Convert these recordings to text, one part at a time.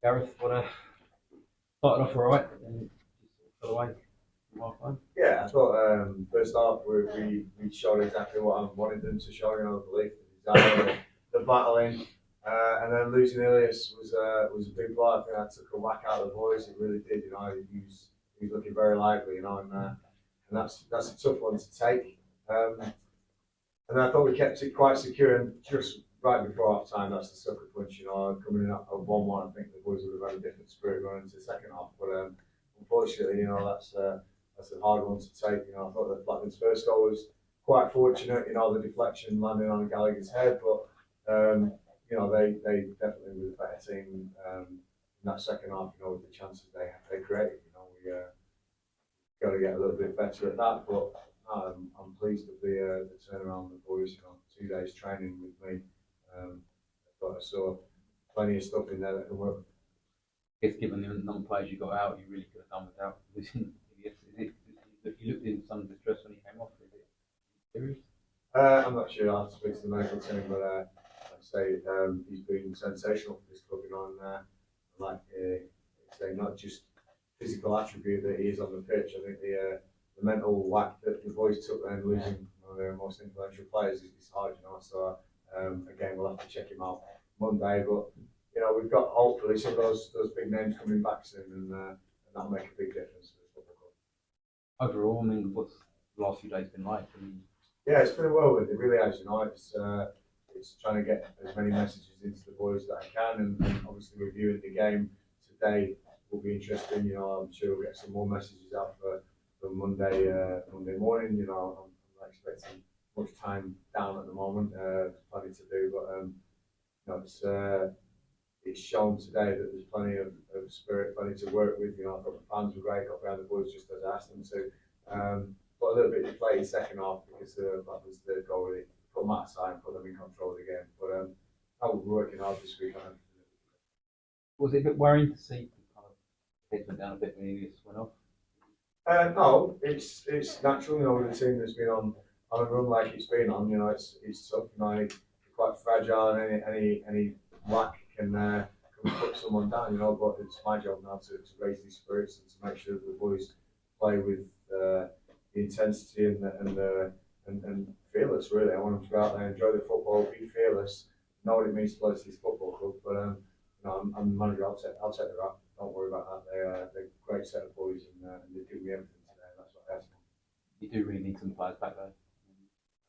Gareth, started off alright, and just got away from half time. Yeah, I thought first off we showed exactly what I wanted them to show. The belief, the desire, the battling, and then losing Ilias was a big blow. I think that took a whack out of the boys. It really did. He was looking very lively. And that's a tough one to take. And I thought we kept it quite secure. And just right before half time, that's the sucker punch. Coming in at 1-1, I think the boys would have had a different spirit going into the second half. But unfortunately, that's a hard one to take. I thought that Blackburn's first goal was quite fortunate. The deflection landing on Gallagher's head, but they definitely were the better team in that second half. With the chances they created. We got to get a little bit better at that, but I'm pleased with the turnaround. The boys, 2 days training with me. But I saw plenty of stuff in there that can work. I guess given the number of players you got out, you really could have done without losing. You looked in some distress when he came off. Is it serious? I'm not sure. I'll have to speak to the medical team, but I'd say he's been sensational for this club. Like say not just physical attribute that he is on the pitch. I think the mental whack that the boys took then losing one of their most influential players is hard. So again, we'll have to check him out Monday. But we've got hopefully some of those big names coming back soon, and that'll make a big difference for the football club. Overall, I mean, what's the last few days been like? Yeah, it's been a whirlwind. It really has. It's trying to get as many messages into the boys that I can, and obviously reviewing the game today will be interesting. I'm sure we'll get some more messages out for Monday morning. I'm not expecting much time down at the moment. Plenty to do, but it's shown today that there's plenty of spirit, plenty to work with. I thought the fans were great, got behind the boys just as I asked them to. But a little bit deflated second half because that was the goal. Really put them aside and put them in control of the game. But I will be working hard this week on it. Was it a bit worrying to see kind of heads went down a bit when he just went off? No, it's natural. With a team that's been on a run like it's been on. It's tough. It's quite fragile, and any whack can put someone down. But it's my job now to raise these spirits and to make sure that the boys play with the intensity and fearless. Really, I want them to go out there, enjoy the football, be fearless, know what it means to play for this football club. But I'm the manager. I'll take the rap. Don't worry about that. They're a great set of boys, and they give me everything today. That's what I asked them. You do really need some players back though.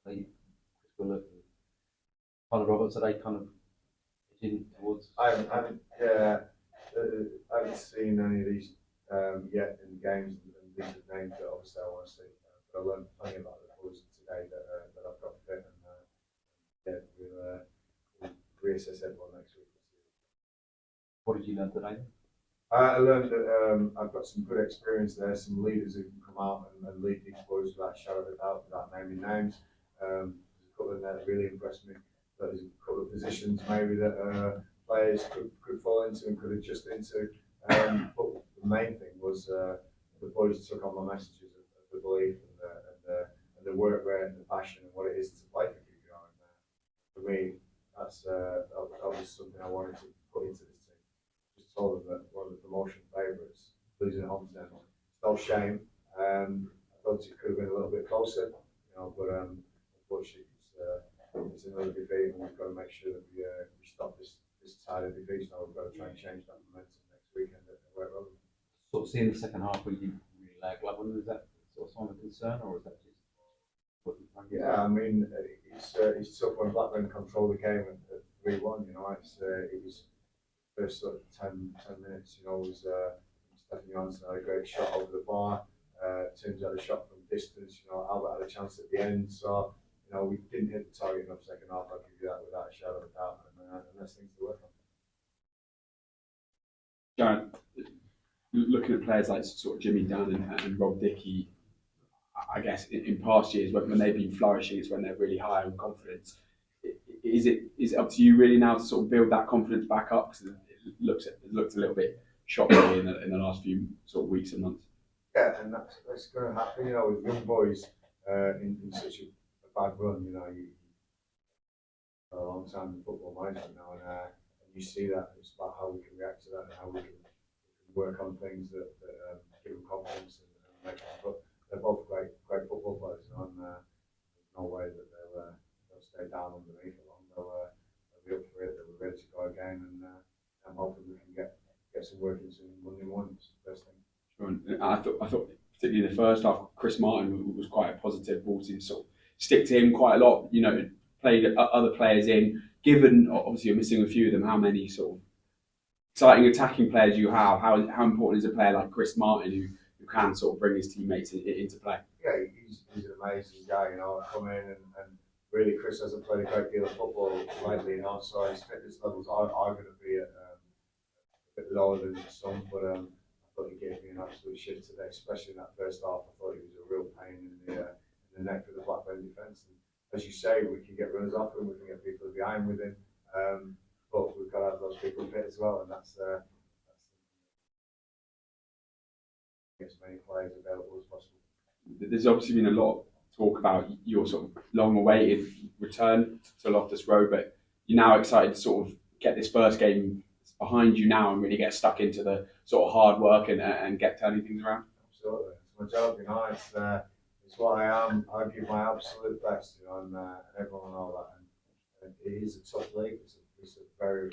They, Chris Bullock, and Tyler Roberts, are they kind of edging towards? I haven't seen any of these yet in the games, and these are names that obviously I want to see. But I learned plenty about the boys today that I've got fit, and yeah, we'll reassess everyone next week. What did you learn today? I learned that I've got some good experience there, some leaders who can come out and lead these boys without a shadow of a doubt, without naming names. There's a couple in there that really impressed me. There's a couple of positions maybe that players could fall into and could adjust into. But the main thing was the boys took on my messages of the belief and the work rate and the passion and what it is to play for QPR. And for me, that was something I wanted to put into this team. Just told them that one of the promotion favourites, losing at home to them, it's no shame. I thought it could have been a little bit closer, but unfortunately it's another defeat, and we've got to make sure that we stop this tide of defeats. Now we've got to try and change that momentum next weekend at West Brom. Sort of seeing the second half where you really lag Blackburn, is that sort of sign of concern, or is that just what you're trying to do? Yeah, I mean it's tough when Blackburn control the game at 3-1. It was first sort of 10 minutes. Was Stephen Johnson had a great shot over the bar. Tim's had a shot from distance. Albert had a chance at the end. So we didn't hit the target enough second half. I'll give you that without a shadow of a doubt. And that's things to work on. Jared, looking at players like sort of Jimmy Dunn and Rob Dickey, I guess in past years when they've been flourishing, it's when they're really high on confidence. Is it up to you really now to sort of build that confidence back up? Because it looks a little bit shocking in the last few sort of weeks and months. Yeah, and that's going to happen. With young boys in such a bad run. You a long time in football management now, and you see that, it's about how we can react to that and how we can work on things that give them confidence and make them. But they're both great football players, and there's no way that they'll stay down underneath it long. They'll be up for it. They'll be ready to go again, and I'm hoping we can get some work into Monday morning. It's the best thing. Sure. And I thought particularly in the first half, Chris Martin was quite a positive, brought in sort of stick to him quite a lot. You know, played other players in. Given obviously you're missing a few of them, how many sort of exciting attacking players you have? How important is a player like Chris Martin who can sort of bring his teammates into play? Yeah, he's an amazing guy. Come in and really Chris hasn't played a great deal of football lately. So his fitness levels are going to be a bit lower than some, but I thought he gave me an absolute shift today, especially in that first half. I thought he was a real pain in the neck for the Blackburn defence. And as you say, we can get runners off him, we can get people behind with him, but we've got to have those people fit as well, and that's as many players available as possible. There's obviously been a lot of talk about your sort of long-awaited return to Loftus Road, but you're now excited to sort of get this first game behind you now and really get stuck into the sort of hard work and get turning things around. Absolutely, it's my job. It's what I am. I give my absolute best, and everyone will know that. And it is a tough league. It's a very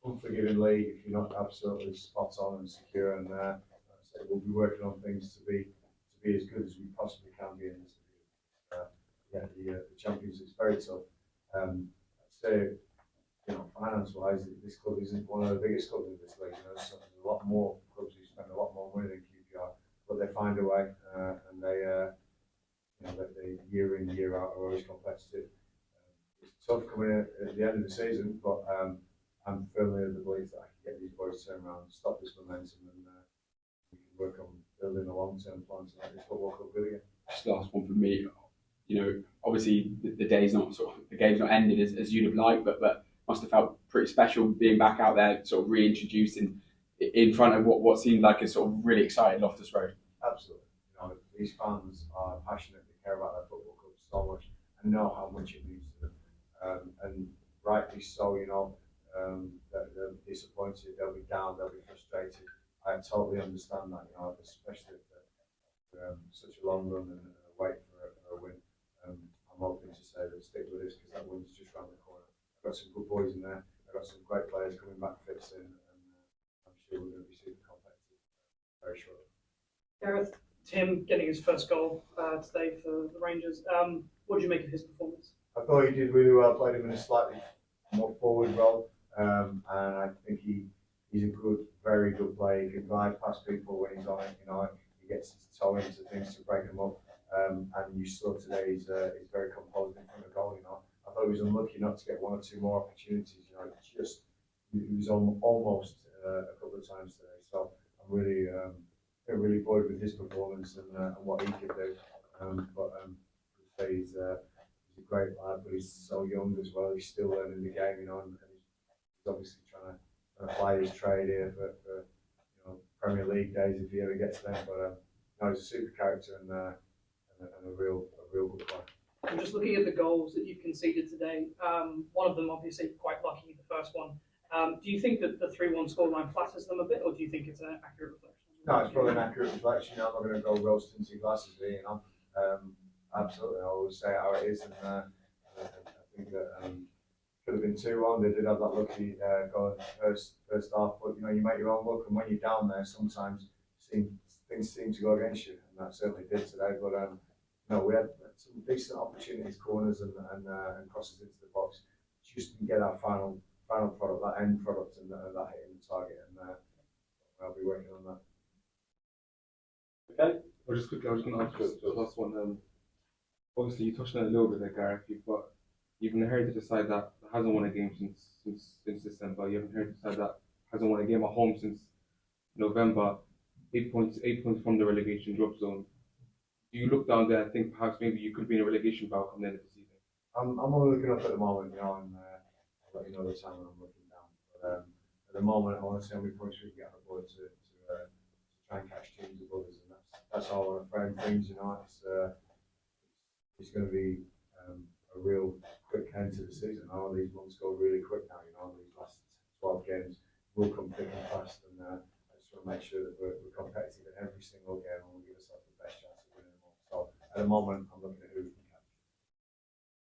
unforgiving league if you're not absolutely spot on and secure. And we'll be working on things to be as good as we possibly can be in this league. The Champions is very tough. I'd say, finance-wise, this club isn't one of the biggest clubs in this league. So there's a lot more clubs who spend a lot more money than QPR, but they find a way, and they year in year out are always competitive. It's tough coming in at the end of the season, but I'm firmly of the belief that I can get these boys turned around, stop this momentum, and we can work on building a long-term plan to make this football club good again. Just last one from me. Obviously the game's not ended as you'd have liked, but must have felt pretty special being back out there, sort of reintroduced in front of what seemed like a sort of really exciting Loftus Road. Absolutely. These fans are passionate. They care about their football club so much and know how much it means to them. And rightly so. They'll be disappointed. They'll be down. They'll be frustrated. I totally understand that. Especially for such a long run and wait for a win. I'm hoping to say they'll stick with us because that win's just round the corner. I've got some good boys in there. I've got some great players coming back fit soon, and I'm sure we're going to be super competitive very shortly. Gareth, Tim getting his first goal today for the Rangers. What did you make of his performance? I thought he did really well. Played him in a slightly more forward role, and I think he's a very good player. He can glide past people when he's on it. He gets his toe into things to break them up. And you saw today he's very composed in front of goal. I thought he was unlucky not to get one or two more opportunities. He was almost a couple of times today. So I'm really buoyed with his performance and what he could do. He's a great lad, but he's so young as well. He's still learning the game, and he's obviously trying to apply his trade here for Premier League days if he ever gets there. But he's a super character and a real good player. I'm just looking at the goals that you've conceded today. One of them obviously quite lucky, the first one. Do you think that the 3-1 scoreline flatters them a bit, or do you think it's an accurate reflection? No, it's probably an accurate reflection. I'm not going to go rose tinted glasses here. Absolutely, I always say how it is, and I think that could have been 2-1. They did have that lucky goal in the first half, but you make your own luck, and when you're down there, sometimes things seem to go against you, and that certainly did today. But we had some decent opportunities, corners and crosses into the box. Just didn't get that final product, that end product, and that hitting the target, and I'll be working on that. Okay. I was going to ask you the last one. Obviously, you touched on it a little bit there, Gareth. You've inherited a side that hasn't won a game since December. You've inherited a side that hasn't won a game at home since November. 8 points from the relegation drop zone. Do you look down there and think perhaps maybe you could be in a relegation battle come the end of the season? I'm only looking up at the moment, and I'll let you know the time when I'm looking down. But at the moment, I want to see how many points we can get on the board to try and catch teams above us, and that's all I want to frame things. It's going to be a real quick end to the season. All these months go really quick now. These last 12 games will come thick and fast, and I just want to make sure that we're competitive in every single game and we give ourselves the best chance of winning them all. So at the moment, I'm looking at